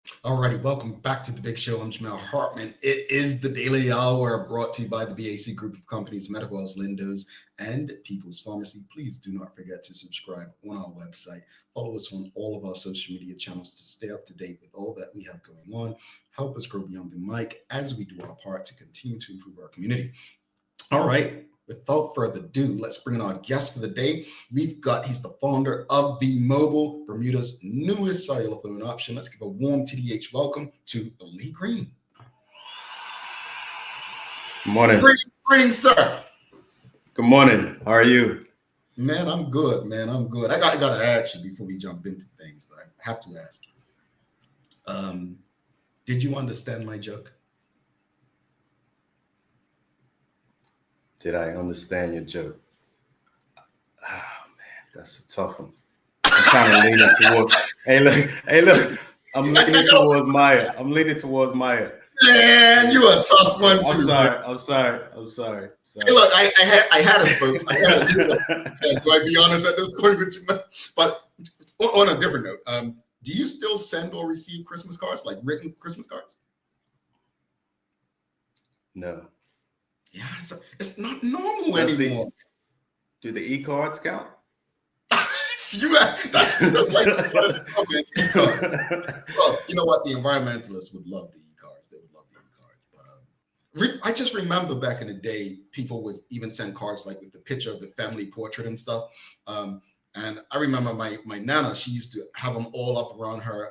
Alrighty, welcome back to the big show. I'm Jamel Hartman. It is the Daily Hour brought to you by the BAC Group of Companies, Medical House Lindos, and People's Pharmacy. Please do not forget to subscribe on our website. Follow us on all of our social media channels to stay up to date with all that we have going on. Help us grow beyond the mic as we do our part to continue to improve our community. All right. Without further ado, let's bring in our guest for the day. He's the founder of B Mobile, Bermuda's newest cellular phone option. Let's give a warm TDH welcome to Lee Greene. Good morning. Greetings, sir. Good morning. How are you? Man, I'm good, man. I'm good. I got to ask you before we jump into things. I have to ask you. Did you understand my joke? Did I understand your joke? Oh, man, that's a tough one. I'm kind of leaning towards. Hey, look. I'm leaning towards Maya. Man, you a tough one too. I'm sorry. Hey, look, I had it, folks. I had it. Do I be honest at this point with you? But on a different note, do you still send or receive Christmas cards, like written Christmas cards? No. Yeah, it's not normal anymore. Do the e-cards count? That's like well, you know what? The environmentalists would love the e-cards. They would love the e-cards. But I just remember back in the day, people would even send cards like with the picture of the family portrait and stuff. And I remember my nana, she used to have them all up around her.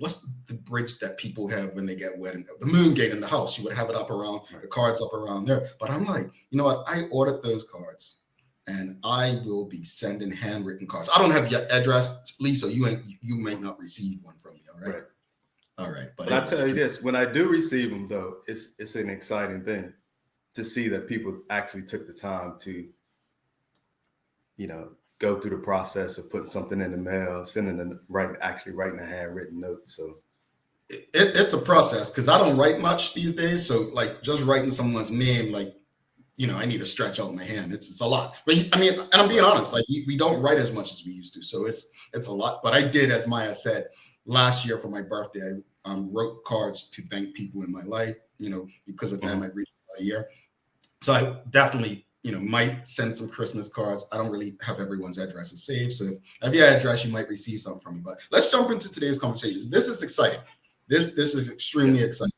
What's the bridge that people have when they get wet? The moon gate in the house. She would have it up around, the cards up around there. But I'm like, you know what? I ordered those cards, and I will be sending handwritten cards. I don't have your address, Lee, so you may not receive one from me. All right. All right. But I tell you this: when I do receive them, though, it's an exciting thing to see that people actually took the time to, go through the process of putting something in the mail, actually writing a handwritten note. So it's a process because I don't write much these days. So like just writing someone's name, like, I need to stretch out my hand. It's a lot. But I mean, and I'm being honest, like we don't write as much as we used to. So it's a lot. But I did, as Maya said, last year for my birthday, I wrote cards to thank people in my life, because of them I reached a year. So I definitely might send some Christmas cards. I don't really have everyone's addresses saved. So if I have your address, you might receive something from me. But let's jump into today's conversations. This is exciting. This is extremely exciting.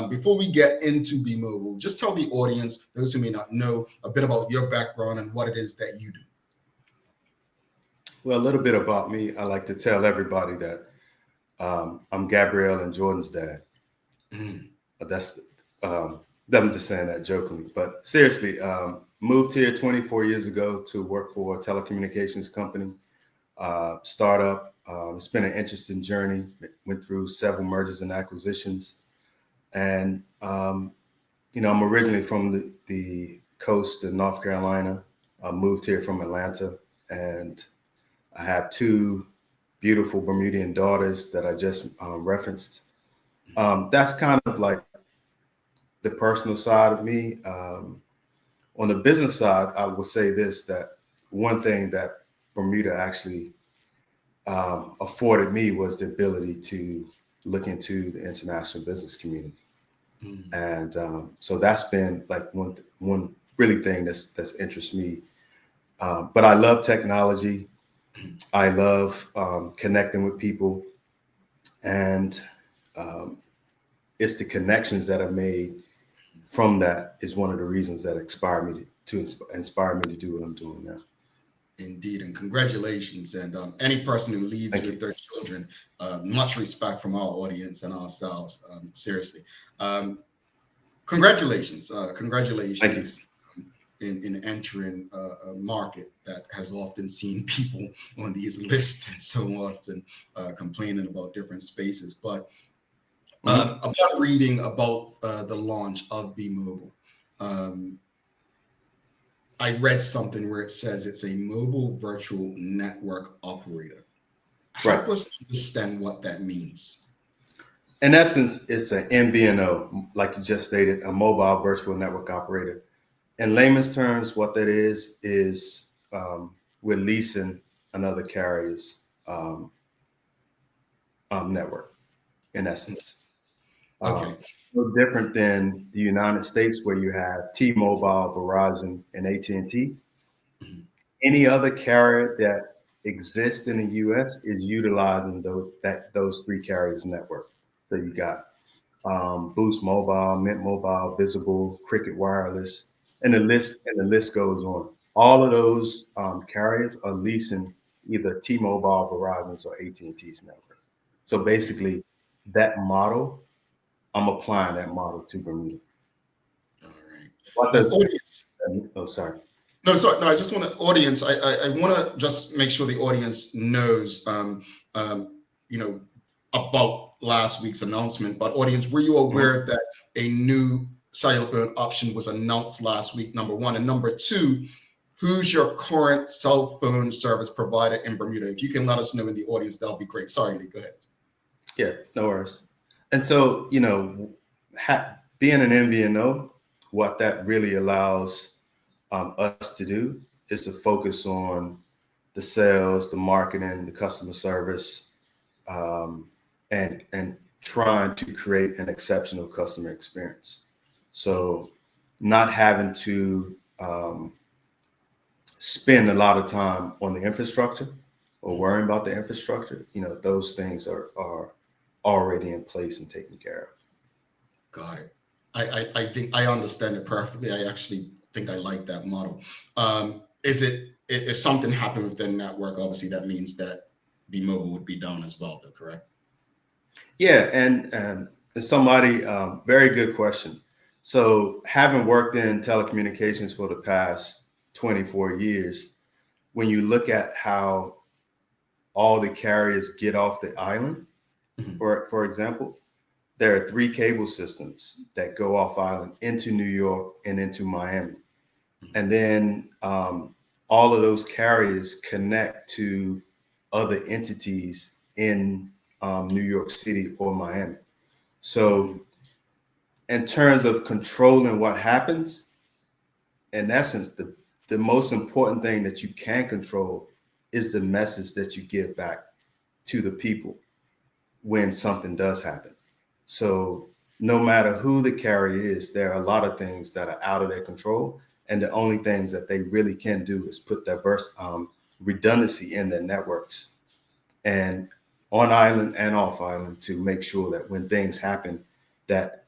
Before we get into B Mobile, just tell the audience, those who may not know, a bit about your background and what it is that you do. Well, a little bit about me. I like to tell everybody that I'm Gabrielle and Jordan's dad. That's I'm just saying that jokingly, but seriously, moved here 24 years ago to work for a telecommunications company, startup. It's been an interesting journey. Went through several mergers and acquisitions. And, I'm originally from the coast of North Carolina. I moved here from Atlanta, and I have two beautiful Bermudian daughters that I just referenced. That's kind of like the personal side of me. On the business side, I would say this, that one thing that Bermuda actually afforded me was the ability to look into the international business community. And so that's been like one really thing that's interests me. But I love technology. I love connecting with people. And it's the connections that are made from that is one of the reasons that inspire me to do what I'm doing now. Indeed, and congratulations. And any person who leads with their children, much respect from our audience and ourselves. Seriously, congratulations. Congratulations. In entering a market that has often seen people on these lists and so often complaining about different spaces. But about reading about the launch of B Mobile, I read something where it says it's a mobile virtual network operator. Help us understand what that means. In essence, it's an MVNO, like you just stated, a mobile virtual network operator. In layman's terms, what that is we're leasing another carrier's network. in essence. Okay. No different than the United States, where you have T-Mobile, Verizon, and AT&T. Mhm. Any other carrier that exists in the U.S. is utilizing those three carriers' network. So you got Boost Mobile, Mint Mobile, Visible, Cricket Wireless, and the list goes on. All of those carriers are leasing either T-Mobile, Verizon's, or AT&T's network. So basically, that model, I'm applying that model to Bermuda. All right. What And does? audience. Oh, sorry. No, sorry. No, I just want to audience. I want to just make sure the audience knows, you know, about last week's announcement. But audience, were you aware that a new cellular phone option was announced last week? Number one, and number two, who's your current cell phone service provider in Bermuda? If you can let us know in the audience, that'll be great. Sorry, Lee. Go ahead. Yeah, no worries. And so, being an MVNO, what that really allows us to do is to focus on the sales, the marketing, the customer service, and trying to create an exceptional customer experience. So, not having to spend a lot of time on the infrastructure or worrying about the infrastructure. Those things are already in place and taken care of. Got it. I think I understand it perfectly. I actually think I like that model. Is it if something happened with the network, obviously that means that the mobile would be down as well, though, correct? Yeah, and somebody, very good question. So, having worked in telecommunications for the past 24 years, when you look at how all the carriers get off the island, Mhm. for example, there are three cable systems that go off island into New York and into Miami. And then all of those carriers connect to other entities in New York City or Miami. So, in terms of controlling what happens, in essence, the most important thing that you can control is the message that you give back to the people when something does happen. So, no matter who the carrier is, there are a lot of things that are out of their control. And the only things that they really can do is put diverse redundancy in their networks and on island and off island to make sure that when things happen, that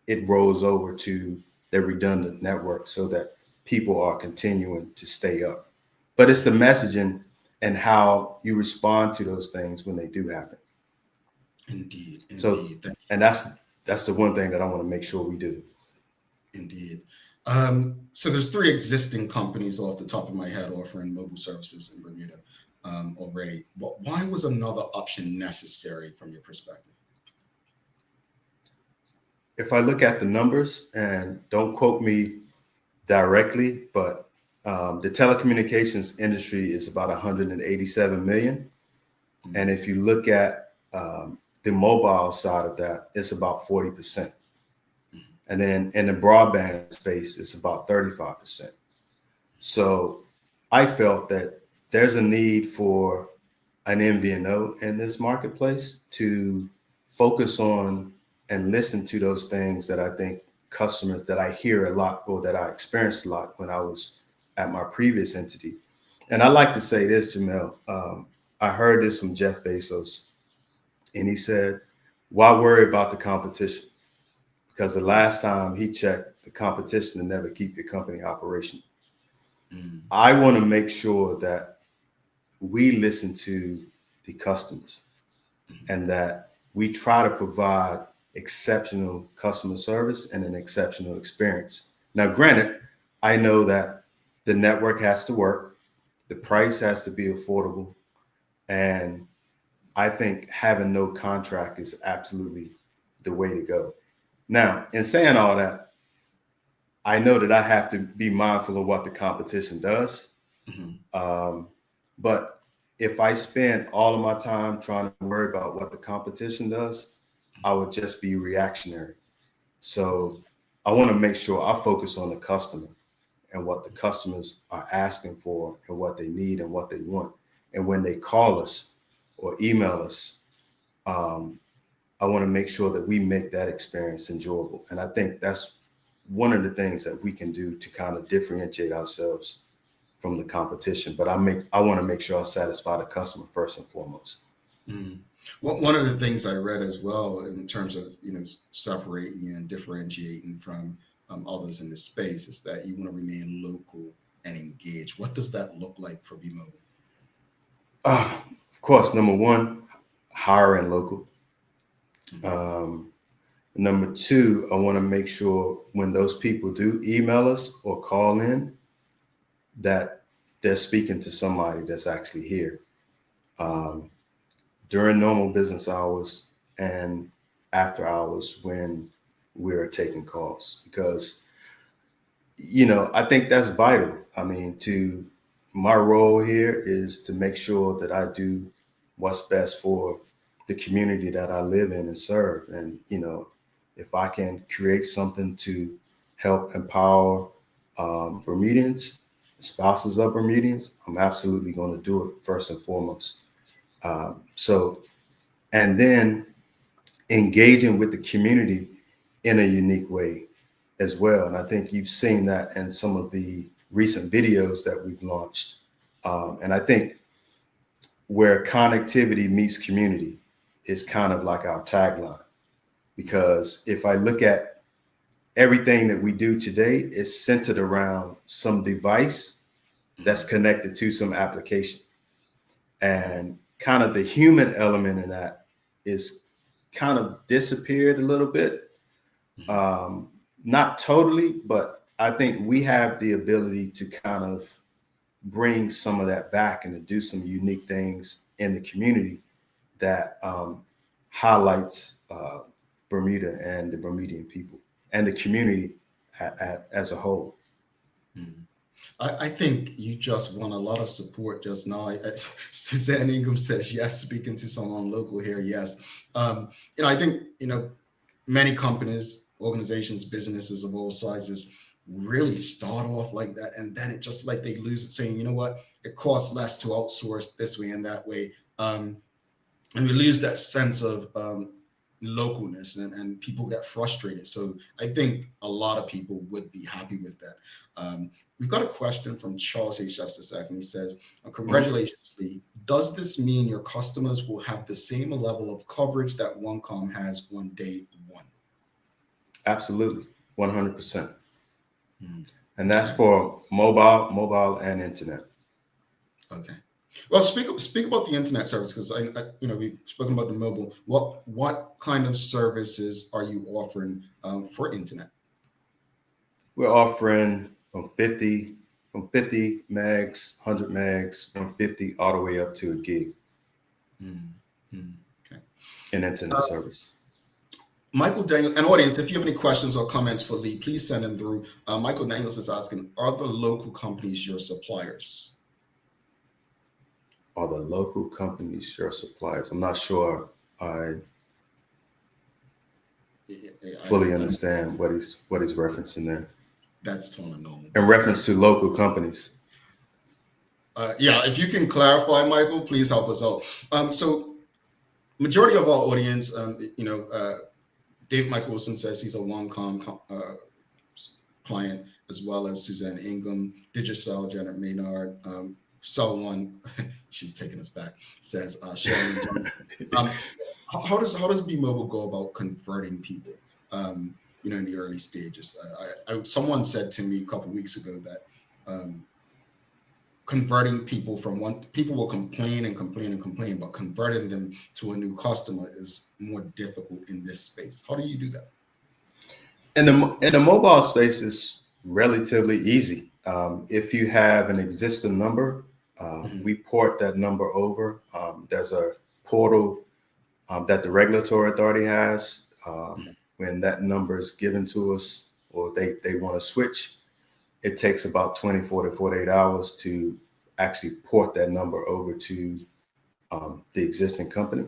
it rolls over to their redundant network so that people are continuing to stay up. But it's the messaging and how you respond to those things when they do happen. Indeed, So, indeed. Thank and that's the one thing that I want to make sure we do. Indeed. So there's three existing companies off the top of my head offering mobile services in Bermuda already. Why was another option necessary from your perspective? If I look at the numbers, and don't quote me directly, but the telecommunications industry is about 187 million. Mm. And if you look at the mobile side of that, it's about 40%. And then in the broadband space, it's about 35%. So I felt that there's a need for an MVNO in this marketplace to focus on and listen to those things that I think customers that I hear a lot or that I experienced a lot when I was at my previous entity. And I like to say this, Jamel. I heard this from Jeff Bezos, and he said, "Why worry about the competition? Because the last time he checked, the competition will never keep your company operational." Mm. I want to make sure that we listen to the customers and that we try to provide exceptional customer service and an exceptional experience. Now, granted, I know that the network has to work, the price has to be affordable, and I think having no contract is absolutely the way to go. Now, in saying all that, I know that I have to be mindful of what the competition does. Mhm. But if I spend all of my time trying to worry about what the competition does, I would just be reactionary. So I want to make sure I focus on the customer and what the customers are asking for and what they need and what they want. And when they call us or email us, um, I want to make sure that we make that experience enjoyable. And I think that's one of the things that we can do to kind of differentiate ourselves from the competition. But I want to make sure I satisfy the customer first and foremost. Mm. Well, one of the things I read as well in terms of separating and differentiating from others in this space is that you want to remain local and engaged. What does that look like for B-Mobile? Of course, number one, hiring local. Mm-hmm. Number two, I want to make sure when those people do email us or call in, that they're speaking to somebody that's actually here during normal business hours and after hours when we're taking calls, because I think that's vital. I mean, to my role here is to make sure that I do what's best for the community that I live in and serve. And, if I can create something to help empower Bermudians, spouses of Bermudians, I'm absolutely going to do it first and foremost. And then engaging with the community in a unique way as well. And I think you've seen that in some of the recent videos that we've launched. And I think where connectivity meets community is kind of like our tagline. Because if I look at everything that we do today, it's centered around some device that's connected to some application. And kind of the human element in that is kind of disappeared a little bit. Not totally, but I think we have the ability to kind of bring some of that back and to do some unique things in the community that highlights Bermuda and the Bermudian people and the community as a whole. Mm. I think you just won a lot of support just now. Suzanne Ingham says yes. Speaking to someone local here, yes. I think many companies, organizations, businesses of all sizes really start off like that, and then it just like they lose it, saying, you know what, it costs less to outsource this way and that way, and we lose that sense of localness, and people get frustrated. So I think a lot of people would be happy with that. We've got a question from Charles H. Justice, and he says, congratulations, Lee. Does this mean your customers will have the same level of coverage that OneCom has on day one? Absolutely, 100%. And that's for mobile and internet. Okay. Well, speak about the internet service, because we've spoken about the mobile. What kind of services are you offering for internet? We're offering from 50 megs, 100 megs, 150, all the way up to a gig. Okay. In internet service. Michael Daniel, and audience, if you have any questions or comments for Lee, please send them through. Michael Daniels is asking, are the local companies your suppliers? Are the local companies your suppliers? I'm not sure I fully understand what he's referencing there. That's totally normal. In reference to local companies. Yeah, if you can clarify, Michael, please help us out. So majority of our audience, Dave Michael Wilson says he's a OneCom client, as well as Suzanne Ingham, Digicel, Janet Maynard, Cell One, she's taking us back, says Sharon. How does B-Mobile go about converting people? In the early stages. Someone said to me a couple of weeks ago that converting people people will complain and complain and complain, but converting them to a new customer is more difficult in this space. How do you do that? In the mobile space, is relatively easy. If you have an existing number, we port that number over. There's a portal that the regulatory authority has. When that number is given to us, or they want to switch, it takes about 24 to 48 hours to actually port that number over to the existing company.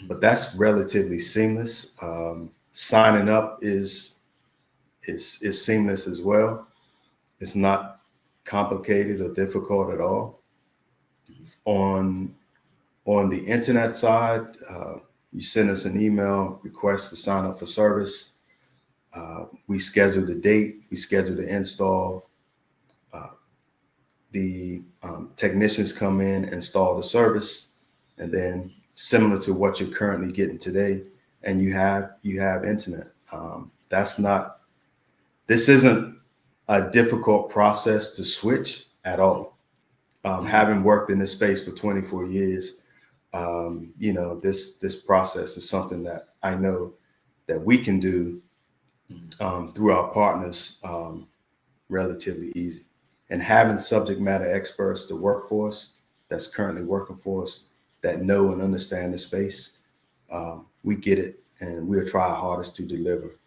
But that's relatively seamless. Signing up is seamless as well. It's not complicated or difficult at all. On the internet side, You send us an email request to sign up for service. We schedule the date. We schedule the install. The technicians come in, install the service, and then similar to what you're currently getting today, and you have internet. This isn't a difficult process to switch at all. Having worked in this space for 24 years, this process is something that I know that we can do through our partners relatively easy. And having subject matter experts to work for us, that's currently working for us, that know and understand the space, we get it, and we'll try our hardest to deliver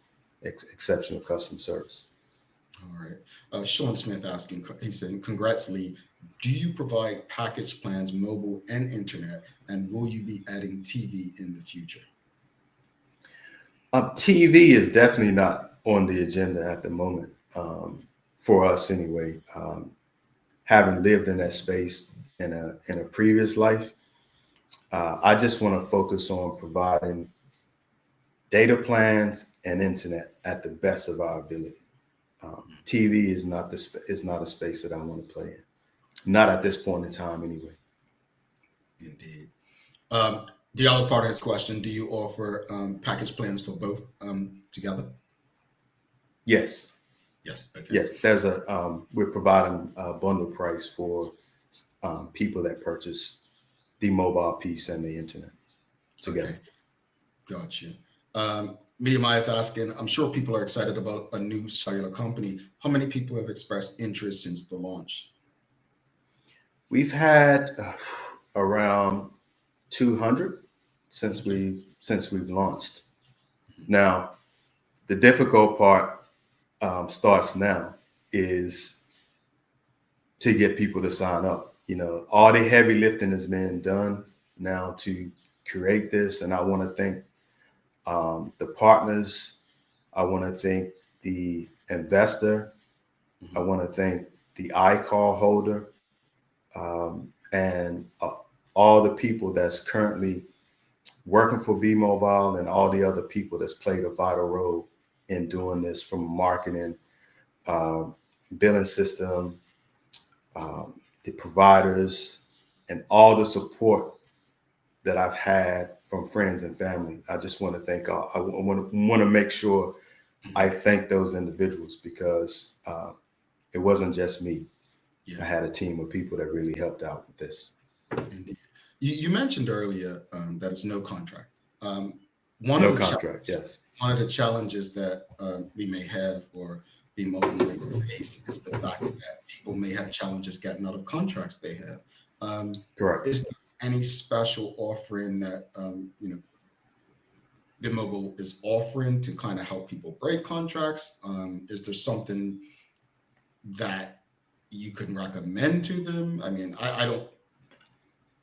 exceptional customer service. All right. Sean Smith asking, he said, congrats, Lee. Do you provide package plans, mobile and internet, and will you be adding TV in the future? TV is definitely not on the agenda at the moment, for us anyway. Having lived in that space in a previous life, I just want to focus on providing data plans and internet at the best of our ability. TV is not a space that I want to play in. Not at this point in time, anyway. Indeed. The other part of his question: do you offer package plans for both together? Yes. Yes. Okay. Yes. There's we're providing a bundle price for people that purchase the mobile piece and the internet together. Okay. Got you. Media Maya is asking, I'm sure people are excited about a new cellular company. How many people have expressed interest since the launch? We've had around 200 since we've launched. Now, the difficult part starts now is to get people to sign up. All the heavy lifting has been done now to create this, and I want to thank the partners. I want to thank the investor. I want to thank the iCall holder, and all the people that's currently working for B Mobile, and all the other people that's played a vital role in doing this, from marketing, billing system, the providers, and all the support that I've had from friends and family. I just want to thank all. I want to make sure I thank those individuals, because it wasn't just me. Yeah. I had a team of people that really helped out with this. Indeed. You mentioned earlier that it's no contract. One of the challenges that we may have, or be mobile face, is the fact that people may have challenges getting out of contracts they have. Correct. Is there any special offering that Bit Mobile is offering to kind of help people break contracts? Is there something that you could recommend to them? I mean,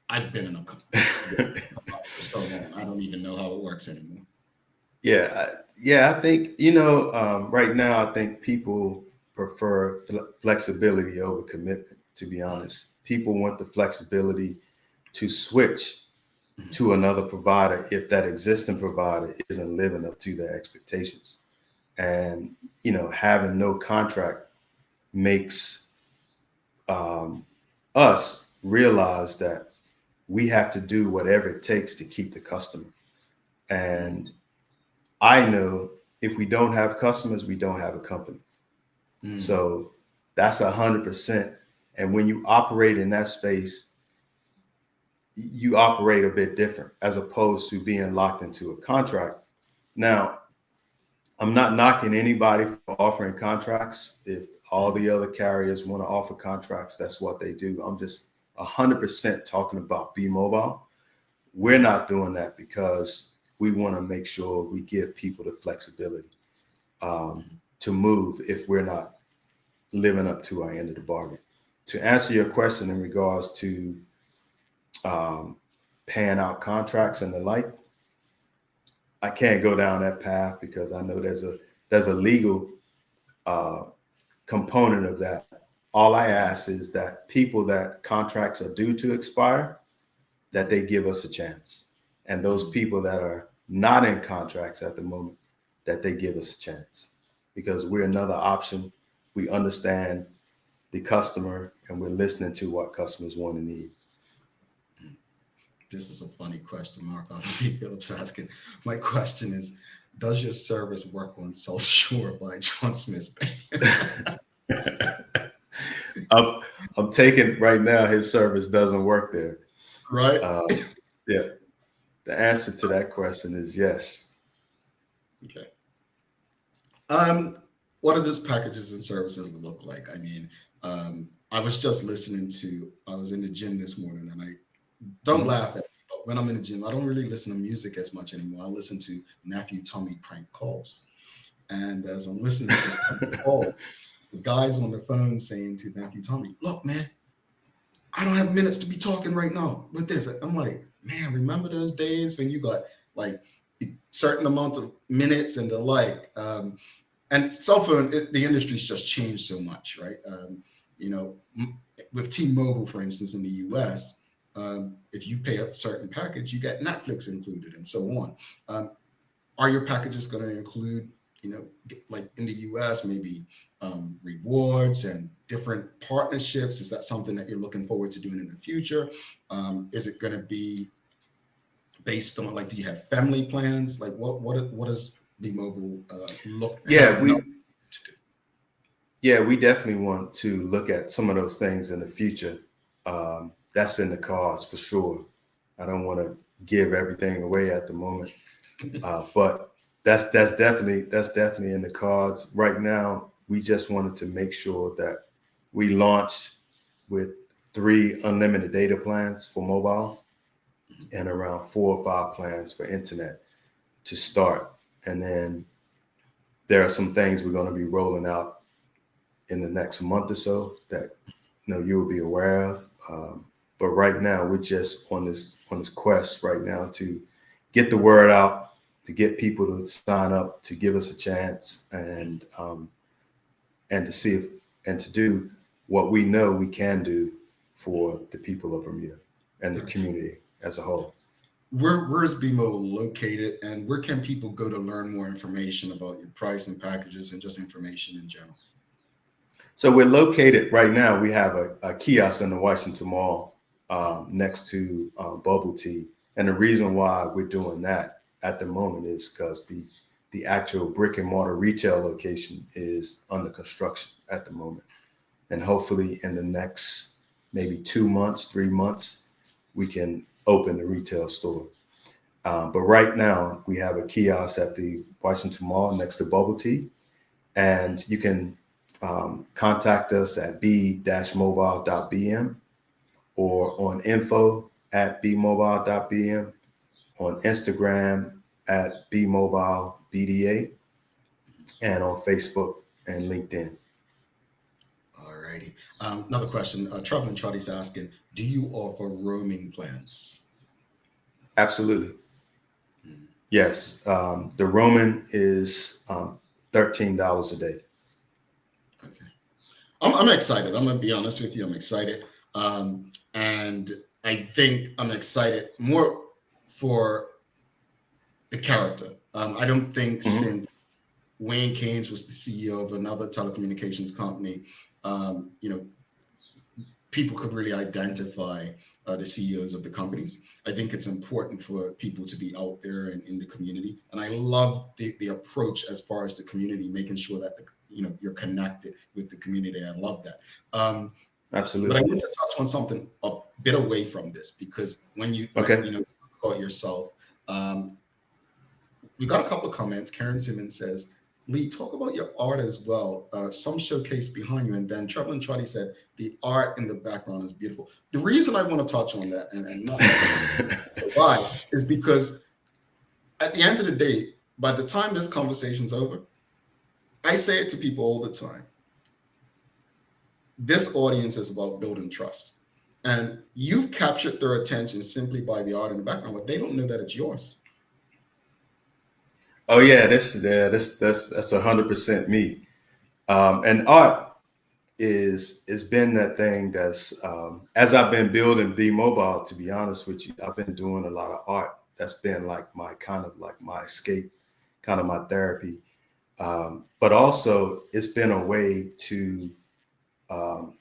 I've been in a company for so long, I don't even know how it works anymore. Yeah. I think, right now, I think people prefer flexibility over commitment, to be honest. People want the flexibility to switch to another provider if that existing provider isn't living up to their expectations. And, having no contract makes us realize that we have to do whatever it takes to keep the customer. And I know if we don't have customers, we don't have a company. So that's 100%. And when you operate in that space, you operate a bit different as opposed to being locked into a contract. Now, I'm not knocking anybody for offering contracts. If all the other carriers want to offer contracts, that's what they do. I'm just 100% talking about B Mobile. We're not doing that because we want to make sure we give people the flexibility to move if we're not living up to our end of the bargain. To answer your question in regards to paying out contracts and the like, I can't go down that path because I know there's a legal component of that. All I ask is that people that contracts are due to expire, that they give us a chance. and those people that are not in contracts at the moment, that they give us a chance, because we're another option. We understand the customer, and we're listening to what customers want and need. This is a funny question, Mark. I'll see Phillips asking. My question is, does your service work on South Shore by John Smith's Bay? I'm taking right now, his service doesn't work there. Right? Yeah. The answer to that question is yes. Okay. What do those packages and services look like? I mean, I was just I was in the gym this morning, and I don't laugh at me, but when I'm in the gym, I don't really listen to music as much anymore. I listen to Nephew Tommy prank calls. And as I'm listening to this prank call, the guy's on the phone saying to Nephew Tommy, look, man, I don't have minutes to be talking right now with this. I'm like, man, remember those days when you got like a certain amount of minutes and the like? And cell phone, the industry's just changed so much, right? You know, with T-Mobile, for instance, in the US, if you pay a certain package, you get Netflix included and so on. Are your packages going to include, you know, like in the US, maybe rewards and different partnerships? Is that something that you're looking forward to doing in the future? Is it going to be based on, like, do you have family plans? Like, what does B-Mobile look? Yeah, we definitely want to look at some of those things in the future. That's in the cards for sure. I don't want to give everything away at the moment, but that's definitely in the cards right now. We just wanted to make sure that we launched with 3 unlimited data plans for mobile and around 4 or 5 plans for internet to start, and then there are some things we're going to be rolling out in the next month or so that, you know, you'll be aware of. But right now, we're just on this quest right now to get the word out, to get people to sign up, to give us a chance, and to see if, and to do what we know we can do for the people of Bermuda and the community as a whole. Where is B-Mobile located, and where can people go to learn more information about your price and packages and just information in general? So we're located right now. We have a kiosk in the Washington Mall next to Bubble Tea, and the reason why we're doing that at the moment is because the actual brick and mortar retail location is under construction at the moment, and hopefully in the next maybe 2 months, 3 months, we can open the retail store. But right now we have a kiosk at the Washington Mall next to Bubble Tea, and you can contact us at b-mobile.bm or on info@bmobile.bm, on Instagram at bmobilebda, and on Facebook and LinkedIn. All righty. Another question. Trouble and Charlie's asking, do you offer roaming plans? Absolutely. Yes. The roaming is $13 a day. Okay. I'm excited. I'm going to be honest with you. I'm excited. And I think I'm excited more for the character. I don't think since Wayne Keynes was the CEO of another telecommunications company, you know, people could really identify the CEOs of the companies. I think it's important for people to be out there and in the community. And I love the approach as far as the community, making sure that, you know, you're connected with the community. I love that. Absolutely. But I want to touch on something a bit away from this, because when you, you know, about yourself, we got a couple of comments. Karen Simmons says, Lee, talk about your art as well. Some showcase behind you. And then Trevor and Charlie said, the art in the background is beautiful. The reason I want to touch on that and not why is because at the end of the day, by the time this conversation's over, I say it to people all the time. This audience is about building trust. And you've captured their attention simply by the art in the background, but they don't know that it's yours. Oh yeah, that's 100% me. And art is been that thing that's as I've been building B Mobile. To be honest with you, I've been doing a lot of art that's been like my kind of like my escape, kind of my therapy. But also it's been a way to um,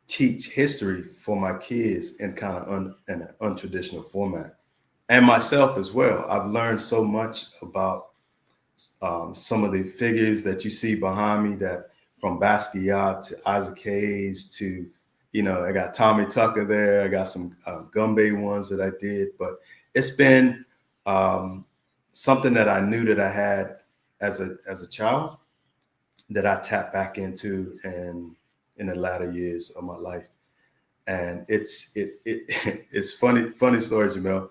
teach history for my kids in kind of in an untraditional format, and myself as well. I've learned so much about some of the figures that you see behind me, that from Basquiat to Isaac Hayes to, I got Tommy Tucker there. I got some Gumby ones that I did, but it's been something that I knew that I had as a child that I tapped back into and in the latter years of my life. And it's funny story, Jamel.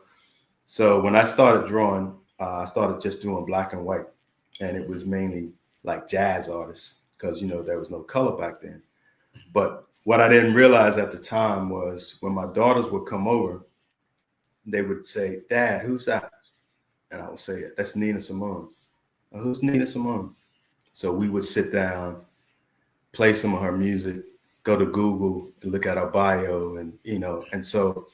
So when I started drawing, I started just doing black and white, and it was mainly like jazz artists because there was no color back then. But what I didn't realize at the time was when my daughters would come over, they would say, "Dad, who's that?" And I would say, "That's Nina Simone." "Who's Nina Simone?" So we would sit down, play some of her music, go to Google, look at her bio, and so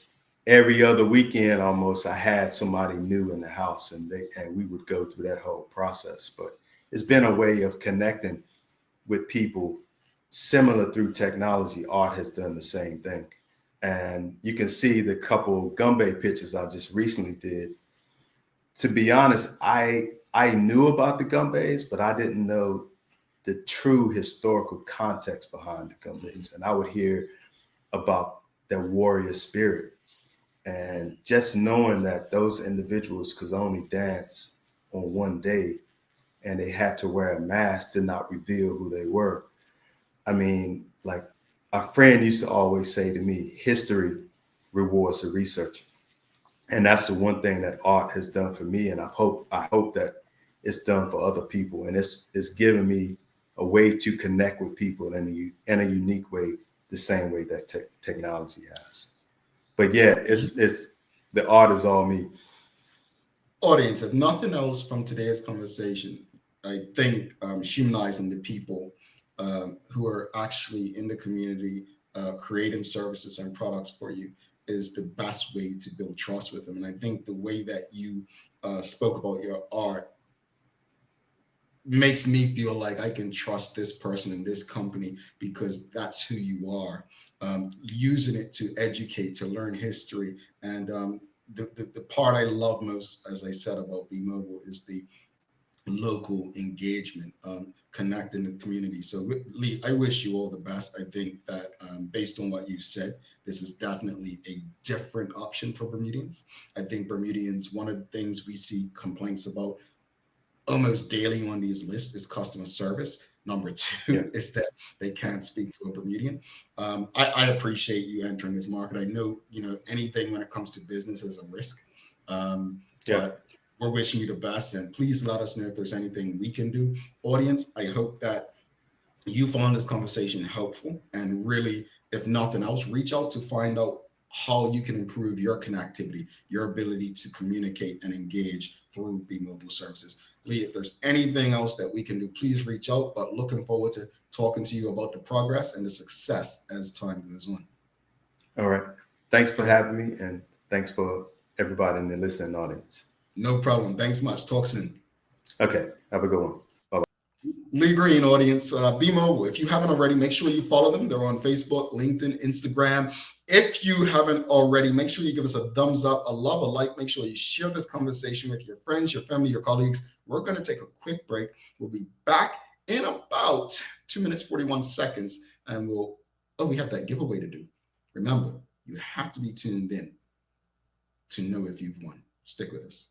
every other weekend almost I had somebody new in the house, and we would go through that whole process. But it's been a way of connecting with people similar through technology. Art has done the same thing. And you can see the couple Gumby pictures I just recently did. To be honest, I knew about the Gumbys, but I didn't know the true historical context behind the Gumbys. And I would hear about their warrior spirit. And just knowing that those individuals could only dance on one day and they had to wear a mask to not reveal who they were. I mean, like a friend used to always say to me, history rewards the researcher. And that's the one thing that art has done for me. And I hope that it's done for other people. And it's given me a way to connect with people in a unique way, the same way that technology has. But yeah, it's the art is all me. Audience, if nothing else from today's conversation, I think humanizing the people who are actually in the community, creating services and products for you is the best way to build trust with them. And I think the way that you spoke about your art makes me feel like I can trust this person in this company because that's who you are. Using it to educate, to learn history. And the part I love most, as I said about Be Mobile, is the local engagement, connecting the community. So, Lee, I wish you all the best. I think that based on what you said, this is definitely a different option for Bermudians. I think Bermudians, one of the things we see complaints about almost daily on these lists is customer service. Number Yeah. two is that they can't speak to a Bermudian. I appreciate you entering this market. I know, anything when it comes to business is a risk, Yeah. but we're wishing you the best. And please let us know if there's anything we can do. Audience, I hope that you found this conversation helpful, and really, if nothing else, reach out to find out how you can improve your connectivity, your ability to communicate and engage through the mobile services. Lee, if there's anything else that we can do, please reach out. But looking forward to talking to you about the progress and the success as time goes on. All right. Thanks for having me, and thanks for everybody in the listening audience. No problem. Thanks much. Talk soon. Okay. Have a good one. Bye. Lee Greene, audience, Be Mobile. If you haven't already, make sure you follow them. They're on Facebook, LinkedIn, Instagram. If you haven't already, make sure you give us a thumbs up, a love, a like. Make sure you share this conversation with your friends, your family, your colleagues. We're going to take a quick break. We'll be back in about 2 minutes, 41 seconds. And we have that giveaway to do. Remember, you have to be tuned in to know if you've won. Stick with us.